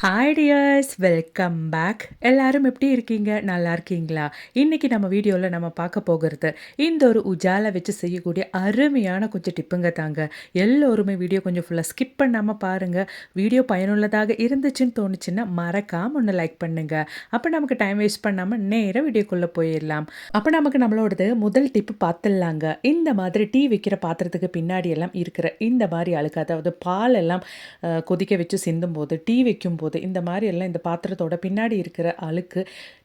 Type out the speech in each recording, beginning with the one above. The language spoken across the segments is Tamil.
Hi tears, welcome back. எல்லாரும் எப்படி இருக்கீங்க? நல்லா இருக்கீங்களா? இன்னைக்கு நம்ம வீடியோவில் நம்ம பார்க்க போகிறது இந்த ஒரு உஜாலை வச்சு செய்யக்கூடிய அருமையான கொஞ்சம் டிப்புங்க தாங்க. எல்லோருமே வீடியோ கொஞ்சம் ஃபுல்லாக ஸ்கிப் பண்ணாமல் பாருங்கள். வீடியோ பயனுள்ளதாக இருந்துச்சுன்னு தோணுச்சுன்னா மறக்காம ஒன்று லைக் பண்ணுங்க. அப்போ நமக்கு டைம் வேஸ்ட் பண்ணாமல் நேராக வீடியோக்குள்ளே போயிடலாம். அப்போ நமக்கு நம்மளோடது முதல் டிப்பு பார்த்துடலாங்க. இந்த மாதிரி டீ வைக்கிற பாத்திரத்துக்கு பின்னாடி எல்லாம் இருக்கிற இந்த மாதிரி அழுக்கு, அதாவது பால் எல்லாம் கொதிக்க வச்சு சிந்தும்போது, டீ வைக்கும்போது இந்த மாதிரி எல்லாம் இந்த பாத்திரத்தோட பின்னாடி இருக்கிற அழுக்கு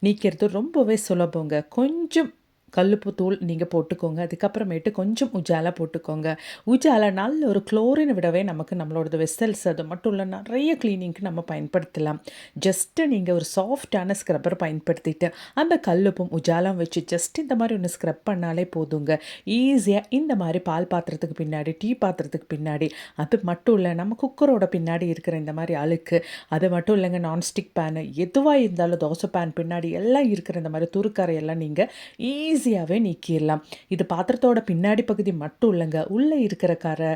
நீக்கிறது ரொம்பவே சுலபங்க. கொஞ்சம் கல்லுப்பு தூள் நீங்கள் போட்டுக்கோங்க. அதுக்கப்புறமேட்டு கொஞ்சம் உஜாலா போட்டுக்கோங்க. உஜாலா நல்ல ஒரு குளோரினை விடவே நமக்கு நம்மளோடது வெசல்ஸ் அது மட்டும் இல்லை நிறைய க்ளீனிங்க்கு நம்ம பயன்படுத்தலாம். ஜஸ்ட்டு நீங்கள் ஒரு சாஃப்டான ஸ்க்ரப்பர் பயன்படுத்திட்டு அந்த கல்லுப்பும் உஜாலாம் வச்சு ஜஸ்ட் இந்த மாதிரி ஒன்று ஸ்க்ரப் பண்ணாலே போதுங்க. ஈஸியாக இந்த மாதிரி பால் பாத்திரத்துக்கு பின்னாடி, டீ பாத்திரத்துக்கு பின்னாடி, அது மட்டும் இல்லை நம்ம குக்கரோட பின்னாடி இருக்கிற இந்த மாதிரி அழுக்கு, அது மட்டும் இல்லைங்க, நான்ஸ்டிக் பேனு எதுவாக இருந்தாலும் தோசை பேன் பின்னாடி எல்லாம் இருக்கிற இந்த மாதிரி துருக்கரையெல்லாம் நீங்கள் ஈஸியாகவே நீக்கிடலாம். இது பாத்திரத்தோட பின்னாடி பகுதி மட்டும் இல்லைங்க, உள்ளே இருக்கிற கரை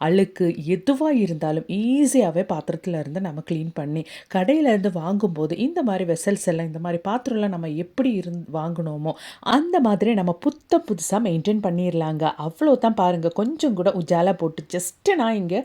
அழுக்கு எதுவாக இருந்தாலும் ஈஸியாகவே பாத்திரத்தில் இருந்து நம்ம க்ளீன் பண்ணி கடையிலேருந்து வாங்கும்போது இந்த மாதிரி வெசல்ஸ் எல்லாம், இந்த மாதிரி பாத்திரம்லாம் நம்ம எப்படி வாங்கினோமோ அந்த மாதிரி நம்ம புதுசாக மெயின்டைன் பண்ணிடலாங்க. அவ்வளோதான் பாருங்கள். கொஞ்சம் கூட உஜாலா போட்டு ஜஸ்ட்டு நான் இங்கே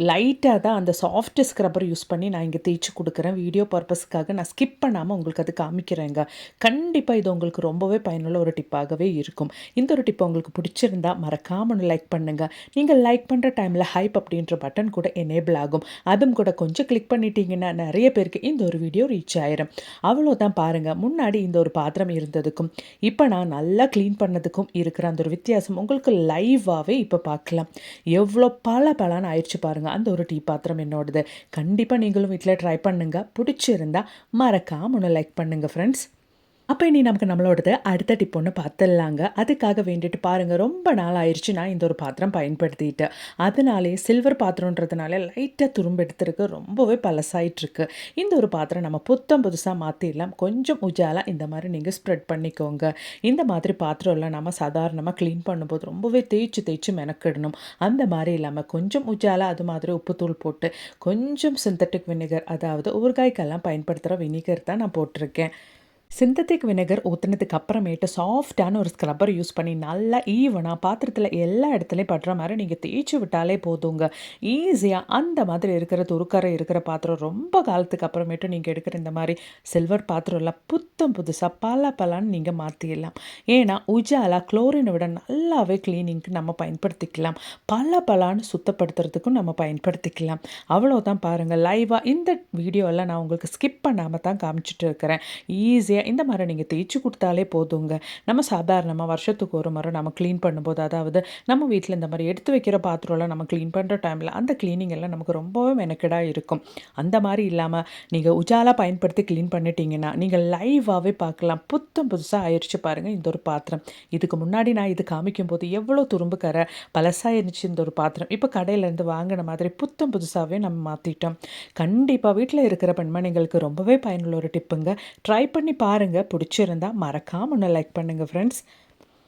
லைட்டாக தான் அந்த சாஃப்ட் ஸ்க்ரப்பர் யூஸ் பண்ணி நான் இங்கே தேய்ச்சி கொடுக்குறேன். வீடியோ பர்பஸ்க்காக நான் ஸ்கிப் பண்ணாமல் உங்களுக்கு அது காமிக்கிறேங்க. கண்டிப்பாக இது உங்களுக்கு ரொம்பவே பயனுள்ள ஒரு டிப்பாகவே இருக்கும். இந்த ஒரு டிப் உங்களுக்கு பிடிச்சிருந்தா மறக்காமல் ஒன்று லைக் பண்ணுங்கள். நீங்கள் லைக் பண்ணுற டைமில் ஹைப் அப்படின்ற பட்டன் கூட எனேபிள் ஆகும். அதுவும் கூட கொஞ்சம் கிளிக் பண்ணிட்டீங்கன்னா நிறைய பேருக்கு இந்த ஒரு வீடியோ ரீச் ஆயிரும். அவ்வளோதான் பாருங்கள். முன்னாடி இந்த ஒரு பாத்திரம் இருந்ததுக்கும் இப்போ நான் நல்லா க்ளீன் பண்ணதுக்கும் இருக்கிற அந்த ஒரு வித்தியாசம் உங்களுக்கு லைவாகவே இப்போ பார்க்கலாம். எவ்வளோ பலன்னு ஆயிடுச்சு பாருங்கள் அந்த ஒரு டீ பாத்திரம் என்னோடது. கண்டிப்பாக நீங்களும் வீட்டில் ட்ரை பண்ணுங்க. பிடிச்சிருந்தா மறக்காம ஒன்று லைக் பண்ணுங்கள் ஃப்ரெண்ட்ஸ். அப்போ இனி நமக்கு நம்மளோடது அடுத்த டிப் ஒன்று பார்த்துடலாங்க. அதுக்காக வேண்டிட்டு பாருங்கள், ரொம்ப நாள் ஆயிடுச்சு நான் இந்த ஒரு பாத்திரம் பயன்படுத்திட்டேன். அதனாலே சில்வர் பாத்திரன்றதுனால லைட்டாக துரும்பு எடுத்துருக்கு, ரொம்பவே பழசாயிட்ருக்கு. இந்த ஒரு பாத்திரம் நம்ம புதுசாக மாற்றிடலாம். கொஞ்சம் உஜாலா இந்த மாதிரி நீங்கள் ஸ்ப்ரெட் பண்ணிக்கோங்க. இந்த மாதிரி பாத்திரம்லாம் நம்ம சாதாரணமாக க்ளீன் பண்ணும்போது ரொம்பவே தேய்ச்சி மெனக்கிடணும். அந்த மாதிரி இல்லாமல் கொஞ்சம் உஜாலா, அது மாதிரி உப்புத்தூள் போட்டு கொஞ்சம் சிந்தட்டிக் வினிகர், அதாவது ஊறுகாய்க்கெல்லாம் பயன்படுத்துகிற வினிகர் தான் நான் போட்டிருக்கேன். சிந்தட்டிக் வினெகர் ஊற்றுனதுக்கு அப்புறமேட்டு சாஃப்டான ஒரு ஸ்க்ரப்பர் யூஸ் பண்ணி நல்லா ஈவனாக பாத்திரத்தில் எல்லா இடத்துலையும் படுற மாதிரி நீங்கள் தேய்ச்சி விட்டாலே போதுங்க. ஈஸியாக அந்த மாதிரி இருக்கிற துருக்கரை இருக்கிற பாத்திரம் ரொம்ப காலத்துக்கு அப்புறமேட்டு நீங்கள் எடுக்கிற இந்த மாதிரி சில்வர் பாத்திரம்லாம் புதுசாக பலான்னு நீங்கள் மாற்றிடலாம். ஏன்னா உஜாலா குளோரினை விட நல்லாவே க்ளீனிங்க்கு நம்ம பயன்படுத்திக்கலாம். பலான்னு சுத்தப்படுத்துறதுக்கும் நம்ம பயன்படுத்திக்கலாம். அவ்வளோதான் பாருங்கள். லைவாக இந்த வீடியோவில் நான் உங்களுக்கு ஸ்கிப் பண்ணாமல் தான் காமிச்சிட்டு இருக்கிறேன். ஈஸியாக இந்த மாதிரி நீங்கள் தேய்ச்சி கொடுத்தாலே போதுங்க. நம்ம சாதாரணமாக வருஷத்துக்கு ஒரு முறை நம்ம க்ளீன் பண்ணும்போது, அதாவது நம்ம வீட்டில் இந்த மாதிரி எடுத்து வைக்கிற பாத்திரம்லாம் நம்ம க்ளீன் பண்ணுற டைமில் அந்த க்ளீனிங் எல்லாம் நமக்கு ரொம்பவே மெனக்கெடாக இருக்கும். அந்த மாதிரி இல்லாமல் நீங்கள் உஜாலா பயன்படுத்தி க்ளீன் பண்ணிட்டீங்கன்னா நீங்கள் லைவாகவே பார்க்கலாம். புதுசாக ஆயிடுச்சு பாருங்கள் இந்த ஒரு பாத்திரம். இதுக்கு முன்னாடி நான் இது காமிக்கும் போது எவ்வளோ துரும்பு கரை பழசாக இருந்துச்சு இந்த ஒரு பாத்திரம். இப்போ கடையிலேருந்து வாங்கின மாதிரி புதுசாகவே நம்ம மாற்றிட்டோம். கண்டிப்பாக வீட்டில் இருக்கிற பெண்மணிகளுக்கு ரொம்பவே பயனுள்ள ஒரு டிப்புங்க. ட்ரை பண்ணி பாருங்கள். பிடிச்சிருந்தா மறக்காம ஒன்று லைக் பண்ணுங்கள் ஃப்ரெண்ட்ஸ்.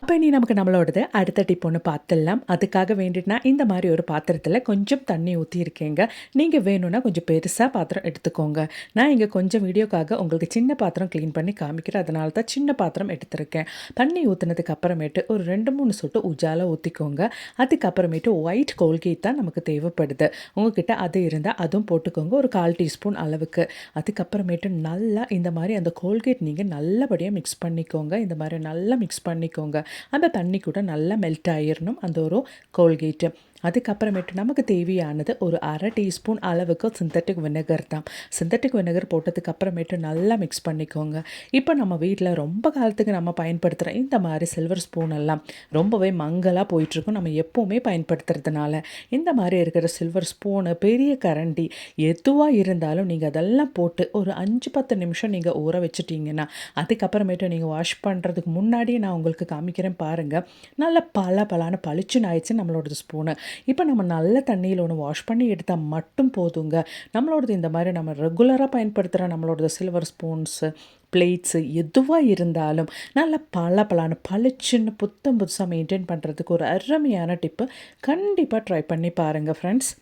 அப்போ இனி நமக்கு நம்மளோடது அடுத்த டிப் ஒன்று பார்த்துடலாம். அதுக்காக வேண்டிட்டுனா இந்த மாதிரி ஒரு பாத்திரத்தில் கொஞ்சம் தண்ணி ஊற்றியிருக்கேங்க. நீங்கள் வேணும்னா கொஞ்சம் பெருசாக பாத்திரம் எடுத்துக்கோங்க. நான் இங்கே கொஞ்சம் வீடியோக்காக உங்களுக்கு சின்ன பாத்திரம் க்ளீன் பண்ணி காமிக்கிறேன், அதனால தான் சின்ன பாத்திரம் எடுத்துருக்கேன். தண்ணி ஊற்றுனதுக்கு அப்புறமேட்டு ஒரு 2-3 சொட்டு உஜாலா ஊற்றிக்கோங்க. அதுக்கப்புறமேட்டு ஒயிட் கோல்கேட் தான் நமக்கு தேவைப்படுது. உங்ககிட்ட அது இருந்தால் அதுவும் போட்டுக்கோங்க, ஒரு 1/4 டீஸ்பூன் அளவுக்கு. அதுக்கப்புறமேட்டு நல்லா இந்த மாதிரி அந்த கோல்கேட் நீங்கள் நல்லபடியாக மிக்ஸ் பண்ணிக்கோங்க. இந்த மாதிரி நல்லா மிக்ஸ் பண்ணிக்கோங்க. அந்த தண்ணி கூட நல்லா மெல்ட் ஆகிடணும் அந்த ஒரு கோல்கேட்டு. அதுக்கப்புறமேட்டு நமக்கு தேவையானது ஒரு 1/2 டீஸ்பூன் அளவுக்கு சிந்தட்டிக் வினெகர் தான். சிந்தட்டிக் வினெகர் போட்டதுக்கு அப்புறமேட்டு நல்லா மிக்ஸ் பண்ணிக்கோங்க. இப்போ நம்ம வீட்டில் ரொம்ப காலத்துக்கு நம்ம பயன்படுத்துகிற இந்த மாதிரி சில்வர் ஸ்பூன் எல்லாம் ரொம்பவே மங்கலாக போயிட்டுருக்கும். நம்ம எப்போவுமே பயன்படுத்துறதுனால இந்த மாதிரி இருக்கிற சில்வர் ஸ்பூனு, பெரிய கரண்டி எதுவாக இருந்தாலும் நீங்கள் அதெல்லாம் போட்டு ஒரு 5-10 நிமிஷம் நீங்கள் ஊற வச்சுட்டிங்கன்னா அதுக்கப்புறமேட்டு நீங்கள் வாஷ் பண்ணுறதுக்கு முன்னாடியே நான் உங்களுக்கு காமிக்கிறேன் பாருங்கள். நல்லா பலான்னு பளிச்சுன்னு ஆயிடுச்சு நம்மளோட ஸ்பூனு. இப்போ நம்ம நல்ல தண்ணியில் ஒன்று வாஷ் பண்ணி எடுத்தால் மட்டும் போதுங்க. நம்மளோடது இந்த மாதிரி நம்ம ரெகுலராக பயன்படுத்துகிற நம்மளோட சில்வர் ஸ்பூன்ஸு, பிளேட்ஸு எதுவாக இருந்தாலும் நல்லா பலான்னு பளிச்சுன்னு புதுசாக மெயின்டைன் பண்ணுறதுக்கு ஒரு அருமையான டிப்பு. கண்டிப்பாக ட்ரை பண்ணி பாருங்கள் ஃப்ரெண்ட்ஸ்.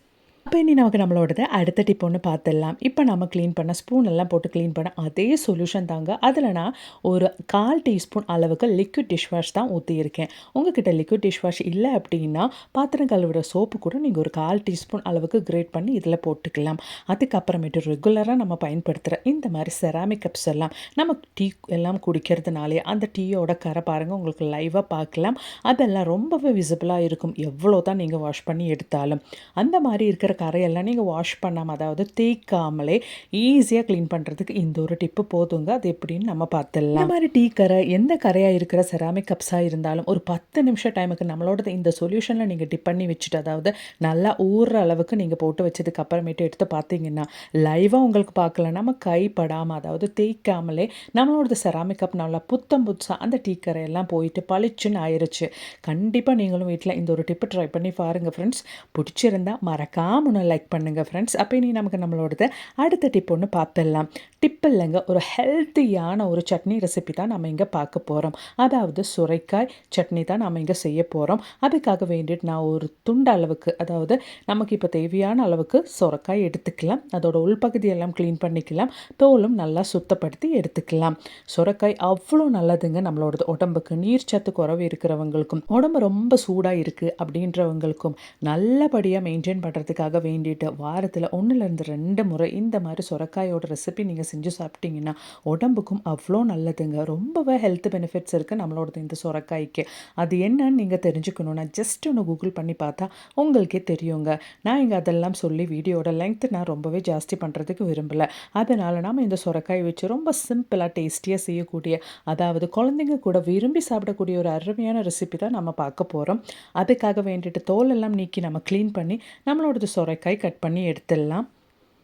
அப்போ இனி நமக்கு நம்மளோடது அடுத்த டிப் ஒன்று பார்த்துடலாம். இப்போ நம்ம க்ளீன் பண்ண ஸ்பூன் எல்லாம் போட்டு க்ளீன் பண்ண அதே சொல்யூஷன் தாங்க. அதில் நான் ஒரு 1/4 டீஸ்பூன் அளவுக்கு லிக்விட் டிஷ் வாஷ் தான் ஊற்றியிருக்கேன். உங்ககிட்ட லிக்விட் டிஷ் வாஷ் இல்லை அப்படின்னா பாத்திரம் கழுவுற சோப்பு கூட நீங்கள் ஒரு 1/4 டீஸ்பூன் அளவுக்கு கிரேட் பண்ணி இதில் போட்டுக்கலாம். அதுக்கப்புறமேட்டு ரெகுலராக நம்ம பயன்படுத்துகிற இந்த மாதிரி செராமிக் கப்ஸ் எல்லாம் நம்ம டீ எல்லாம் குடிக்கிறதுனாலே அந்த டீயோட கரை பாருங்கள், உங்களுக்கு லைவாக பார்க்கலாம். அதெல்லாம் ரொம்பவே விசிபிளாக இருக்கும் எவ்வளோ தான் நீங்கள் வாஷ் பண்ணி எடுத்தாலும். அந்த மாதிரி இருக்கிற கரையெல்லாம் நீங்கள் வாஷ் பண்ணாமல், அதாவது தேய்க்காமலே ஈஸியாக க்ளீன் பண்ணுறதுக்கு இந்த ஒரு டிப்பு போதுங்க. அது எப்படின்னு நம்ம பார்த்துடலாம். இந்த மாதிரி டீ கரை எந்த கரையாக இருக்கிற செராமிக் கப்ஸாக இருந்தாலும் ஒரு 10 நிமிஷம் டைமுக்கு நம்மளோட இந்த சொல்யூஷனில் நீங்கள் டிப் பண்ணி வச்சுட்டு, அதாவது நல்லா ஊறுற அளவுக்கு நீங்கள் போட்டு வச்சதுக்கு அப்புறமேட்டு எடுத்து பார்த்தீங்கன்னா லைவாக உங்களுக்கு பார்க்கலாம். நம்ம கைப்படாமல், அதாவது தேய்க்காமலே நம்மளோட செராமிக் கப் நல்லா புத்தம் புதுசாக அந்த டீ கரையெல்லாம் போயிட்டு பளிச்சுன்னு ஆயிடுச்சு. கண்டிப்பாக நீங்களும் வீட்டில் இந்த ஒரு டிப்பு ட்ரை பண்ணி பாருங்கள் ஃப்ரெண்ட்ஸ். பிடிச்சிருந்தா மறக்காம ஒன்று லைக் பண்ணுங்கள் ஃப்ரெண்ட்ஸ். அப்போ இனி நமக்கு நம்மளோடது அடுத்த டிப் ஒன்று பார்த்துடலாம். டிப் இல்லைங்க, ஒரு ஹெல்த்தியான ஒரு சட்னி ரெசிபி தான் நம்ம இங்கே பார்க்க போகிறோம். அதாவது சுரைக்காய் சட்னி தான் நம்ம இங்கே செய்ய போகிறோம். அதுக்காக வேண்டிட்டு நான் ஒரு துண்டு அளவுக்கு, அதாவது நமக்கு இப்போ தேவையான அளவுக்கு சுரைக்காய் எடுத்துக்கலாம். அதோட உள்பகுதியெல்லாம் க்ளீன் பண்ணிக்கலாம். தோலும் நல்லா சுத்தப்படுத்தி எடுத்துக்கலாம். சுரைக்காய் அவ்வளோ நல்லதுங்க நம்மளோட உடம்புக்கு. நீர் சத்து குறைவு இருக்கிறவங்களுக்கும், உடம்பு ரொம்ப சூடாக இருக்குது அப்படின்றவங்களுக்கும் நல்லபடியாக மெயின்டைன் பண்ணுறதுக்காக வேண்டிட்டு வாரத்தில் 1லேருந்து 2 முறை இந்த மாதிரி சுரைக்காயோட ரெசிபி நீங்கள் செஞ்சு சாப்பிட்டீங்கன்னா உடம்புக்கும் அவ்வளோ நல்லதுங்க. ரொம்பவே ஹெல்த் பெனிஃபிட்ஸ் இருக்குது நம்மளோட இந்த சுரைக்காய்க்கு. அது என்னன்னு நீங்கள் தெரிஞ்சுக்கணுன்னா ஜஸ்ட் ஒன்று கூகுள் பண்ணி பார்த்தா உங்களுக்கே தெரியுங்க. நான் இங்கே அதெல்லாம் சொல்லி வீடியோட லெங்க்த் நான் ரொம்பவே ஜாஸ்தி பண்ணுறதுக்கு விரும்பலை. அதனால் நாம் இந்த சுரைக்காய் வச்சு ரொம்ப சிம்பிளாக டேஸ்டியாக செய்யக்கூடிய, அதாவது குழந்தைங்க கூட விரும்பி சாப்பிடக்கூடிய ஒரு அருமையான ரெசிபி தான் நம்ம பார்க்க போகிறோம். அதுக்காக வேண்டிட்டு தோலெல்லாம் நீக்கி நம்ம க்ளீன் பண்ணி நம்மளோடது சுரைக்காய் கட் பண்ணி எடுத்துடலாம்.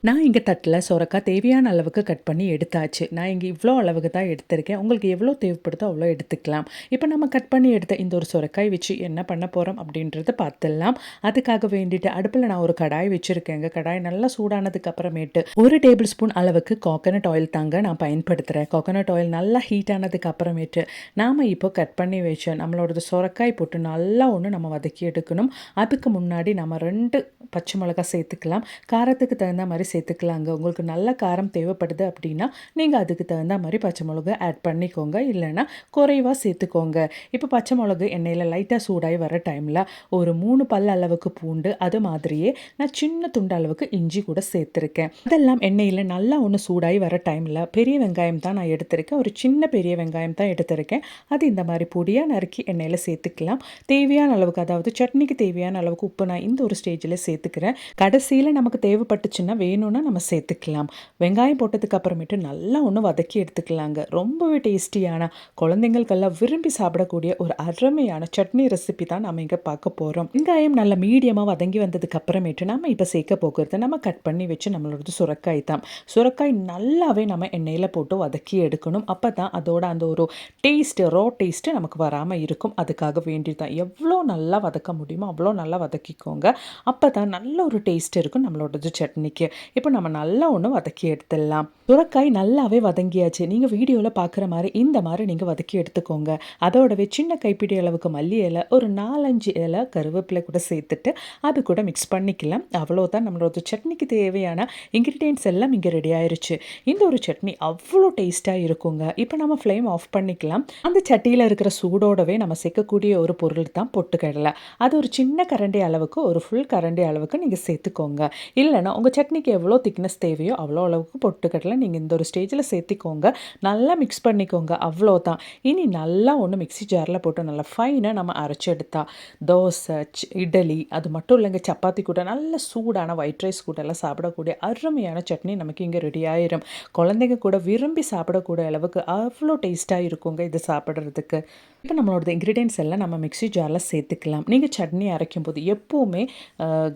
நான் இங்கே தட்டில் சுரைக்காய் தேவையான அளவுக்கு கட் பண்ணி எடுத்தாச்சு. நான் இங்கே இவ்வளோ அளவுக்கு தான் எடுத்திருக்கேன். உங்களுக்கு எவ்வளோ தேவைப்படுதோ அவ்வளோ எடுத்துக்கலாம். இப்போ நம்ம கட் பண்ணி எடுத்த இந்த ஒரு சுரைக்காய் வச்சு என்ன பண்ண போகிறோம் அப்படின்றத பார்த்துடலாம். அதுக்காக வேண்டிட்டு அடுப்பில் நான் ஒரு கடாய் வச்சுருக்கேங்க. கடாய் நல்லா சூடானதுக்கு அப்புறமேட்டு 1 டேபிள் ஸ்பூன் அளவுக்கு கோகனட் ஆயில் தாங்க நான் பயன்படுத்துகிறேன். கோகனட் ஆயில் நல்லா ஹீட் ஆனதுக்கு அப்புறமேட்டு நாம் இப்போ கட் பண்ணி வச்ச நம்மளோட சுரைக்காய் போட்டு நல்லா ஒன்று நம்ம வதக்கி எடுக்கணும். அதுக்கு முன்னாடி நம்ம 2 பச்சை மிளகாய் சேர்த்துக்கலாம். காரத்துக்கு தகுந்த மாதிரி சேர்த்துக்கலாங்க. உங்களுக்கு நல்ல காரம் தேவைப்படுது அப்படின்னா நீங்கள் அதுக்கு தகுந்த மாதிரி பச்சை மிளகு ஆட் பண்ணிக்கோங்க, இல்லைன்னா குறைவாக சேர்த்துக்கோங்க. இப்போ பச்சை மிளகு எண்ணெயில் லைட்டாக சூடாகி வர டைமில் ஒரு 3 பல் அளவுக்கு பூண்டு, அது மாதிரியே நான் சின்ன துண்டு அளவுக்கு இஞ்சி கூட சேர்த்துருக்கேன். அதெல்லாம் எண்ணெயில் நல்லா ஒன்று சூடாகி வர டைமில் பெரிய வெங்காயம் தான் நான் எடுத்திருக்கேன். ஒரு சின்ன பெரிய வெங்காயம் தான் எடுத்திருக்கேன். அது இந்த மாதிரி பொடியாக நறுக்கி எண்ணெயில் சேர்த்துக்கலாம். தேவையான அளவுக்கு, அதாவது சட்னிக்கு தேவையான அளவுக்கு உப்பு நான் இந்த ஒரு ஸ்டேஜில் சேர்த்துக்கிறேன். கடைசியில் நமக்கு தேவைப்பட்டுச்சுன்னா வேணும்னா நம்ம சேர்த்துக்கலாம். வெங்காயம் போட்டதுக்கு அப்புறமேட்டு நல்லா ஒன்று வதக்கி எடுத்துக்கலாங்க. ரொம்பவே டேஸ்டியான, குழந்தைங்களுக்கெல்லாம் விரும்பி சாப்பிடக்கூடிய ஒரு அருமையான சட்னி ரெசிபி தான் நம்ம இங்கே பார்க்க போகிறோம். வெங்காயம் நல்லா மீடியமாக வதங்கி வந்ததுக்கு அப்புறமேட்டு நம்ம இப்போ சேர்க்க போகிறது நம்ம கட் பண்ணி வச்சு நம்மளோட சுரைக்காய் தான். சுரைக்காய் நல்லாவே நம்ம எண்ணெயில் போட்டு வதக்கி எடுக்கணும். அப்போ தான் அதோட அந்த ஒரு டேஸ்ட்டு, ரா டேஸ்ட்டு நமக்கு வராமல் இருக்கும். அதுக்காக வேண்டி தான் எவ்வளோ நல்லா வதக்க முடியுமோ அவ்வளோ நல்லா வதக்கிக்கோங்க. அப்போ தான் நல்ல ஒரு டேஸ்ட் இருக்கும் நம்மளோடது சட்னிக்கு. இப்போ நம்ம நல்லா ஒன்று வதக்கி எடுத்துடலாம். சுரைக்காய் நல்லாவே வதங்கியாச்சு. நீங்கள் வீடியோவில் பார்க்குற மாதிரி இந்த மாதிரி நீங்கள் வதக்கி எடுத்துக்கோங்க. அதோடவே சின்ன கைப்பிடி அளவுக்கு மல்லி இலை, ஒரு 4-5 இலை கருவேப்பிலை கூட சேர்த்துட்டு அது கூட மிக்ஸ் பண்ணிக்கலாம். அவ்வளோதான், நம்மளோட சட்னிக்கு தேவையான இன்க்ரீடியன்ட்ஸ் எல்லாம் இங்கே ரெடி ஆயிடுச்சு. இந்த ஒரு சட்னி அவ்வளோ டேஸ்ட்டாக இருக்குங்க. இப்போ நம்ம ஃப்ளேம் ஆஃப் பண்ணிக்கலாம். அந்த சட்டியில் இருக்கிற சூடோடவே நம்ம சேர்க்கக்கூடிய ஒரு பொருள் தான் பொட்டுக்கடலை. அது ஒரு சின்ன கரண்டி அளவுக்கு, ஒரு ஃபுல் கரண்டி அளவுக்கு நீங்கள் சேர்த்துக்கோங்க. இல்லைனா உங்கள் சட்னிக்கு எவ்வளோ திக்னஸ் தேவையோ அவ்வளோ அளவுக்கு பொட்டுக்கடலை நீங்கள் இந்த ஒரு ஸ்டேஜில் சேர்த்திக்கோங்க. நல்லா மிக்ஸ் பண்ணிக்கோங்க. அவ்வளோதான். இனி நல்லா ஒன்று மிக்ஸி ஜாரில் போட்டு நல்லா ஃபைனாக நம்ம அரைச்சி எடுத்தா தோசை, இட்லி, அது மட்டும் இல்லைங்க, சப்பாத்தி கூட நல்ல சூடான ஒயிட் ரைஸ் கூட எல்லாம் சாப்பிடக்கூடிய அருமையான சட்னி நமக்கு இங்கே ரெடி ஆயிரும். குழந்தைங்க கூட விரும்பி சாப்பிடக்கூடிய அளவுக்கு அவ்வளோ டேஸ்ட்டாக இருக்குங்க இது சாப்பிட்றதுக்கு. இப்போ நம்மளோட இன்க்ரீடியன்ஸ் எல்லாம் நம்ம மிக்ஸி ஜாரில் சேர்த்துக்கலாம். நீங்கள் சட்னி அரைக்கும் போது எப்போவுமே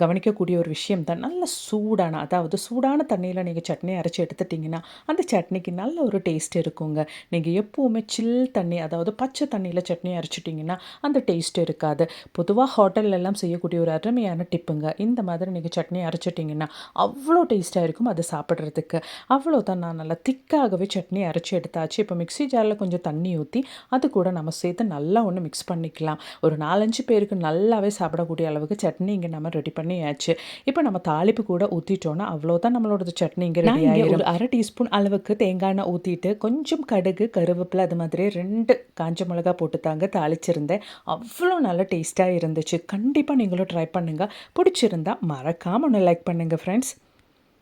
கவனிக்கக்கூடிய ஒரு விஷயம் தான், நல்ல சூடான, அதாவது அதாவது சூடான தண்ணியில் நீங்கள் சட்னி அரைச்சி எடுத்துட்டிங்கன்னா அந்த சட்னிக்கு நல்ல ஒரு டேஸ்ட் இருக்குங்க. நீங்கள் எப்போவுமே சில் தண்ணி, அதாவது பச்சை தண்ணியில் சட்னி அரைச்சிட்டிங்கன்னா அந்த டேஸ்ட் இருக்காது. பொதுவாக ஹோட்டல்லலாம் செய்யக்கூடிய ஒரு அருமையான டிப்புங்க. இந்த மாதிரி நீங்கள் சட்னி அரைச்சிட்டிங்கன்னா அவ்வளோ டேஸ்ட்டாக இருக்கும் அது சாப்பிட்றதுக்கு. அவ்வளோதான், நான் நல்லா திக்காகவே சட்னி அரைச்சி எடுத்தாச்சு. இப்போ மிக்ஸி ஜாரில் கொஞ்சம் தண்ணி ஊற்றி அது கூட நம்ம சேர்த்து நல்லா ஒன்று மிக்ஸ் பண்ணிக்கலாம். ஒரு 4-5 பேருக்கு நல்லாவே சாப்பிடக்கூடிய அளவுக்கு சட்னி இங்கே நம்ம ரெடி பண்ணியாச்சு. இப்போ நம்ம தாளிப்பு கூட ஊற்றிட்டோன்னா அவ்வளோதான், நம்மளோட சட்னி இங்கே ரெடி ஆகிடும். ஒரு 1/2 டீஸ்பூன் அளவுக்கு தேங்காய் எண்ணெய் ஊற்றிட்டு கொஞ்சம் கடுகு, கருவேப்பிலை, அது மாதிரி 2 காஞ்ச மிளகா போட்டு தாங்க தாளிச்சிருந்தேன். அவ்வளோ நல்ல டேஸ்ட்டாக இருந்துச்சு. கண்டிப்பாக நீங்களும் ட்ரை பண்ணுங்கள். பிடிச்சிருந்தா மறக்காமல் ஒன்று லைக் பண்ணுங்கள் ஃப்ரெண்ட்ஸ்.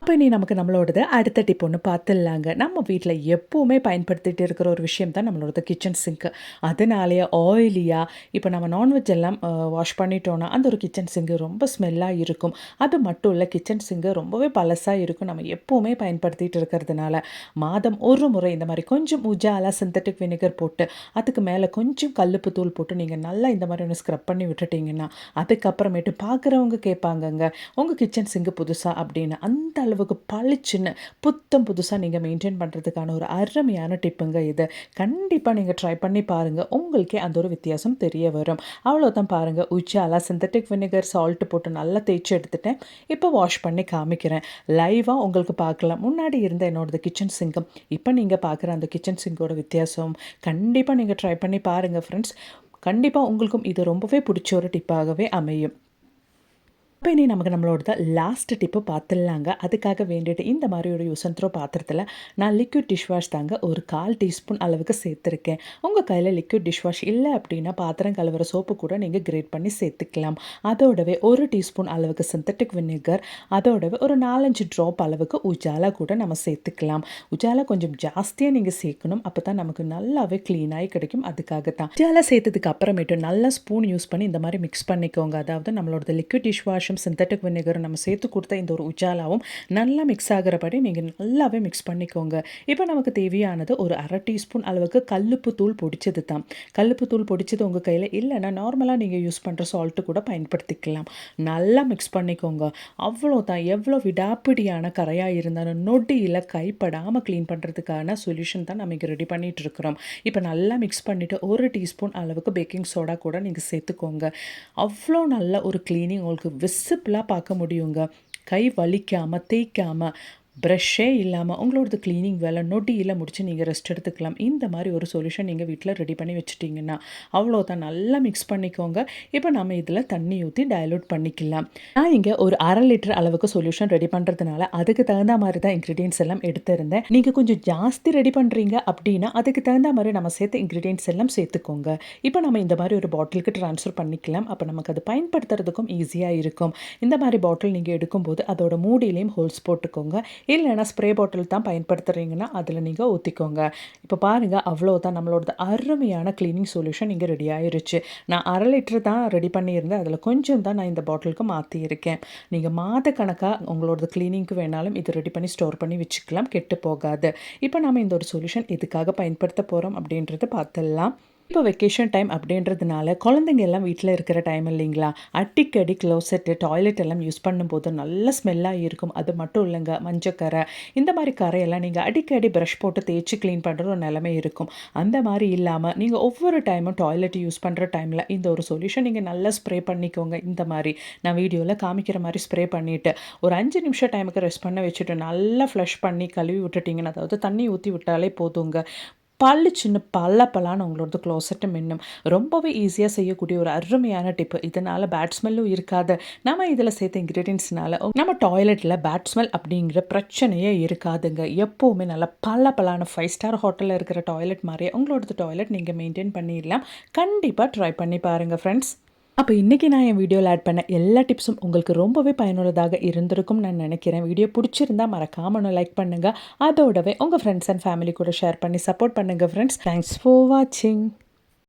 அப்போ இனி நமக்கு நம்மளோடது அடுத்த டிப் ஒன்று பார்த்துடலாங்க. நம்ம வீட்டில் எப்போவுமே பயன்படுத்திகிட்டு இருக்கிற ஒரு விஷயம் தான் நம்மளோட கிச்சன் சிங்க்கு. அதனாலேயே ஆயிலியாக இப்போ நம்ம நான்வெஜ் எல்லாம் வாஷ் பண்ணிட்டோன்னா அந்த ஒரு கிச்சன் சிங்கு ரொம்ப ஸ்மெல்லாக இருக்கும். அது மட்டும் இல்லை, கிச்சன் சிங்கு ரொம்பவே பழசாக இருக்கும். நம்ம எப்போவுமே பயன்படுத்திகிட்டு இருக்கிறதுனால மாதம் ஒரு முறை இந்த மாதிரி கொஞ்சம் உஜாலா சிந்தட்டிக் வினிகர் போட்டு அதுக்கு மேலே கொஞ்சம் கல்லுப்பு தூள் போட்டு நீங்கள் நல்லா இந்த மாதிரி ஒன்று ஸ்க்ரப் பண்ணி விட்டுட்டிங்கன்னா அதுக்கப்புறமேட்டு பார்க்குறவங்க கேட்பாங்கங்க, உங்கள் கிச்சன் சிங்கு புதுசாக அப்படின்னு. அந்த அளவுக்கு பளிச்சுன்னு புத்தம் புதுசாக நீங்கள் மெயின்டைன் பண்ணுறதுக்கான ஒரு அருமையான டிப்புங்க இது. கண்டிப்பாக நீங்கள் ட்ரை பண்ணி பாருங்கள், உங்களுக்கே அந்த ஒரு வித்தியாசம் தெரிய வரும். அவ்வளோதான் பாருங்கள், உஜாலா சிந்தட்டிக் வினிகர் சால்ட்டு போட்டு நல்லா தேய்ச்சி எடுத்துட்டேன். இப்போ வாஷ் பண்ணி காமிக்கிறேன். லைவாக உங்களுக்கு பார்க்கலாம். முன்னாடி இருந்த என்னோடது கிச்சன் சிங்கம், இப்போ நீங்கள் பார்க்குற அந்த கிச்சன் சிங்கோட வித்தியாசம் கண்டிப்பாக நீங்கள் ட்ரை பண்ணி பாருங்கள் ஃப்ரெண்ட்ஸ். கண்டிப்பாக உங்களுக்கும் இது ரொம்பவே பிடிச்ச ஒரு டிப்பாகவே அமையும். இப்போ இனி நமக்கு நம்மளோட லாஸ்ட் டிப்பு பார்த்துடலாங்க. அதுக்காக வேண்டிட்டு இந்த மாதிரி ஒரு யூஸ் அண்ட் த்ரோ பாத்திரத்தில் நான் லிக்விட் டிஷ் வாஷ் தாங்க ஒரு 1/4 டீஸ்பூன் அளவுக்கு சேர்த்துருக்கேன். உங்கள் கையில் லிக்விட் டிஷ் வாஷ் இல்லை அப்படின்னா பாத்திரம் கழுவுற சோப்பு கூட நீங்கள் கிரேட் பண்ணி சேர்த்துக்கலாம். அதோடவே 1 டீஸ்பூன் அளவுக்கு சிந்தட்டிக் வினிகர், அதோடவே ஒரு 4-5 ட்ராப் அளவுக்கு உஜாலா கூட நம்ம சேர்த்துக்கலாம். உஜாலா கொஞ்சம் ஜாஸ்தியாக நீங்கள் சேர்க்கணும், அப்போ தான் நமக்கு நல்லாவே க்ளீனாகி கிடைக்கும். அதுக்காக தான் உஜாலா சேர்த்ததுக்கு அப்புறமேட்டு நல்லா ஸ்பூன் யூஸ் பண்ணி இந்த மாதிரி மிக்ஸ் பண்ணிக்கோங்க. அதாவது நம்மளோட liquid dish wash synthetic vinegar நம்ம சேர்த்து கொடுத்த இந்த ஒரு உஜாலாவும் நல்லா மிக்ஸ் ஆகிறபடி நீங்கள் நல்லாவே மிக்ஸ் பண்ணிக்கோங்க. இப்போ நமக்கு தேவையானது ஒரு 1/2 டீஸ்பூன் அளவுக்கு கல்லுப்பு தூள் பொடிச்சது தான். கல்லுப்பு தூள் பொடிச்சது உங்கள் கையில் இல்லைன்னா நார்மலாக நீங்கள் யூஸ் பண்ணுற சால்ட்டு கூட பயன்படுத்திக்கலாம். நல்லா மிக்ஸ் பண்ணிக்கோங்க. அவ்வளோதான், எவ்வளோ விடாப்பிடியான கரையாக இருந்தாலும் நொடியில் கைப்படாமல் க்ளீன் பண்ணுறதுக்கான சொல்யூஷன் தான் நம்ம இங்கே ரெடி பண்ணிகிட்டு இருக்கிறோம். இப்போ நல்லா மிக்ஸ் பண்ணிவிட்டு 1 டீஸ்பூன் அளவுக்கு பேக்கிங் சோடா கூட நீங்கள் சேர்த்துக்கோங்க. அவ்வளோ நல்ல ஒரு க்ளீனிங் உங்களுக்கு விசிபிளாக பார்க்க முடியுங்க. கை வலிக்காமல் தேய்க்காமல் ப்ரஷ்ஷே இல்லாமல் உங்களோடது க்ளீனிங் வேலை நொடியில் முடித்து நீங்கள் ரெஸ்ட் எடுத்துக்கலாம். இந்த மாதிரி ஒரு சொல்யூஷன் நீங்கள் வீட்டில் ரெடி பண்ணி வச்சுட்டிங்கன்னா அவ்வளோதான், நல்லா மிக்ஸ் பண்ணிக்கோங்க. இப்போ நம்ம இதில் தண்ணி ஊற்றி டைலூட் பண்ணிக்கலாம். நான் இங்கே ஒரு 1/2 லிட்டர் அளவுக்கு சொல்யூஷன் ரெடி பண்ணுறதுனால அதுக்கு தகுந்த மாதிரி தான் இன்க்ரீடியன்ஸ் எல்லாம் எடுத்திருந்தேன். நீங்கள் கொஞ்சம் ஜாஸ்தி ரெடி பண்ணுறீங்க அப்படின்னா அதுக்கு தகுந்த மாதிரி நம்ம சேர்த்து இன்க்ரீடியன்ஸ் எல்லாம் சேர்த்துக்கோங்க. இப்போ நம்ம இந்த மாதிரி ஒரு பாட்டிலுக்கு ட்ரான்ஸ்ஃபர் பண்ணிக்கலாம். அப்போ நமக்கு அது பயன்படுத்துறதுக்கும் ஈஸியாக இருக்கும். இந்த மாதிரி பாட்டில் நீங்கள் எடுக்கும்போது அதோட மூடியிலையும் ஹோல்ஸ் போட்டுக்கோங்க. இல்லைன்னா ஸ்ப்ரே பாட்டில் தான் பயன்படுத்துகிறீங்கன்னா அதில் நீங்கள் ஊற்றிக்கோங்க. இப்போ பாருங்கள், அவ்வளோதான், நம்மளோட அருமையான க்ளீனிங் சொல்யூஷன் இங்கே ரெடி ஆயிருச்சு. நான் 1/2 லிட்டர் தான் ரெடி பண்ணியிருந்தேன், அதில் கொஞ்சம் தான் நான் இந்த பாட்டிலுக்கு மாற்றியிருக்கேன். நீங்கள் மாத கணக்காக உங்களோட க்ளீனிங்க்கு வேணாலும் இது ரெடி பண்ணி ஸ்டோர் பண்ணி வச்சுக்கலாம், கெட்டு போகாது. இப்போ நம்ம இந்த ஒரு சொல்யூஷன் எதுக்காக பயன்படுத்த போகிறோம் அப்படின்றத பார்த்துடலாம். இப்போ வெக்கேஷன் டைம் அப்படின்றதுனால குழந்தைங்க எல்லாம் வீட்டில் இருக்கிற டைம் இல்லைங்களா, அடிக்கடி க்ளோசெட்டு டாய்லெட் எல்லாம் யூஸ் பண்ணும்போது நல்ல ஸ்மெல்லாக இருக்கும். அது மட்டும் இல்லைங்க, மஞ்சக்கரை இந்த மாதிரி கரையெல்லாம் நீங்கள் அடிக்கடி ப்ரஷ் போட்டு தேய்ச்சி க்ளீன் பண்ணுற ஒரு நிலைமை இருக்கும். அந்த மாதிரி இல்லாமல் நீங்கள் ஒவ்வொரு டைமும் டாய்லெட் யூஸ் பண்ணுற டைமில் இந்த ஒரு சொல்யூஷன் நீங்கள் நல்லா ஸ்ப்ரே பண்ணிக்கோங்க. இந்த மாதிரி நான் வீடியோவில் காமிக்கிற மாதிரி ஸ்ப்ரே பண்ணிவிட்டு ஒரு 5 நிமிஷம் டைமுக்கு ரெஸ்ட் பண்ண வச்சுட்டு நல்லா ஃப்ளஷ் பண்ணி கழுவி விட்டுட்டிங்கன்னா, அதாவது தண்ணி ஊற்றி விட்டாலே போதுங்க, பளிச்சுன்னு பலான்னு உங்களோட க்ளோசெட்டு மின்னும். ரொம்பவே ஈஸியாக செய்யக்கூடிய ஒரு அருமையான டிப்பு. இதனால் பேட் ஸ்மெல்லும் இருக்காது. நம்ம இதில் சேர்த்த இன்க்ரீடியன்ட்ஸ்னால நம்ம டாய்லெட்டில் பேட் ஸ்மெல் அப்படிங்கிற பிரச்சனையே இருக்காதுங்க. எப்போவுமே நல்லா பலான 5 ஸ்டார் ஹோட்டலில் இருக்கிற டாய்லெட் மாதிரியே உங்களோட டாய்லெட் நீங்கள் மெயின்டைன் பண்ணிடலாம். கண்டிப்பாக ட்ரை பண்ணி பாருங்கள் ஃப்ரெண்ட்ஸ். அப்போ இன்றைக்கி நான் என் வீடியோவில் ஆட் பண்ண எல்லா டிப்ஸும் உங்களுக்கு ரொம்பவே பயனுள்ளதாக இருந்திருக்கும் நான் நினைக்கிறேன். வீடியோ பிடிச்சிருந்தா மறக்காம ஒன்று லைக் பண்ணுங்கள். அதோடவே உங்கள் ஃப்ரெண்ட்ஸ் அண்ட் ஃபேமிலி கூட ஷேர் பண்ணி சப்போர்ட் பண்ணுங்கள் ஃப்ரெண்ட்ஸ். தேங்க்ஸ் ஃபார் வாட்சிங்.